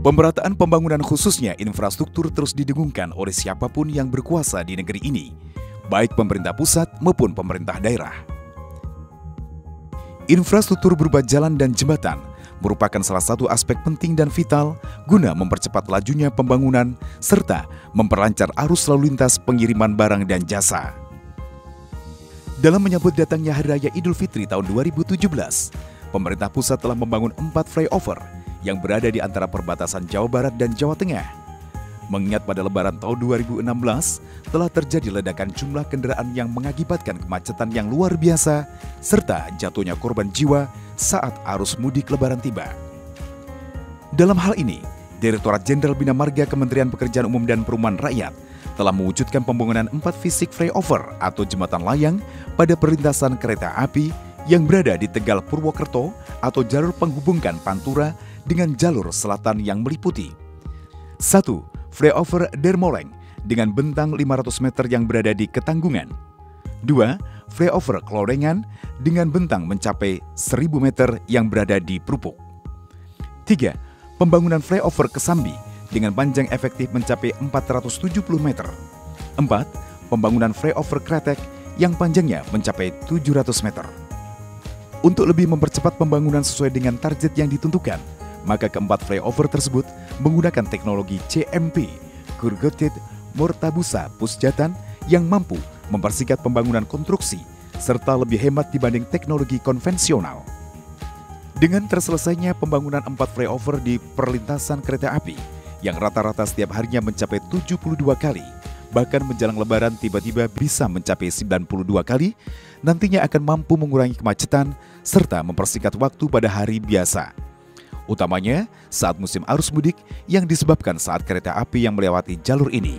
Pemerataan pembangunan khususnya infrastruktur terus didengungkan oleh siapapun yang berkuasa di negeri ini, baik pemerintah pusat maupun pemerintah daerah. Infrastruktur berupa jalan dan jembatan merupakan salah satu aspek penting dan vital guna mempercepat lajunya pembangunan serta memperlancar arus lalu lintas pengiriman barang dan jasa. Dalam menyambut datangnya Hari Raya Idul Fitri tahun 2017, pemerintah pusat telah membangun 4 flyover yang berada di antara perbatasan Jawa Barat dan Jawa Tengah. Mengingat pada Lebaran tahun 2016 telah terjadi ledakan jumlah kendaraan yang mengakibatkan kemacetan yang luar biasa serta jatuhnya korban jiwa saat arus mudik Lebaran tiba. Dalam hal ini, Direktorat Jenderal Bina Marga Kementerian Pekerjaan Umum dan Perumahan Rakyat telah mewujudkan pembangunan 4 fisik flyover atau jembatan layang pada perlintasan kereta api yang berada di Tegal Purwokerto atau jalur penghubungkan Pantura dengan jalur selatan yang meliputi 1. Flyover Dermoleng dengan bentang 500 meter yang berada di Ketanggungan. 2. Flyover Klorengan dengan bentang mencapai 1000 meter yang berada di Prupuk. 3. Pembangunan flyover Kesambi dengan panjang efektif mencapai 470 meter. 4. Pembangunan flyover Kretek yang panjangnya mencapai 700 meter. Untuk lebih mempercepat pembangunan sesuai dengan target yang ditentukan, maka keempat flyover tersebut menggunakan teknologi CMP, Corrugated Mortabusa Pusjatan, yang mampu mempersingkat pembangunan konstruksi serta lebih hemat dibanding teknologi konvensional. Dengan terselesainya pembangunan 4 flyover di perlintasan kereta api, yang rata-rata setiap harinya mencapai 72 kali, bahkan menjelang Lebaran tiba-tiba bisa mencapai 92 kali, nantinya akan mampu mengurangi kemacetan serta mempersingkat waktu pada hari biasa. Utamanya saat musim arus mudik yang disebabkan saat kereta api yang melewati jalur ini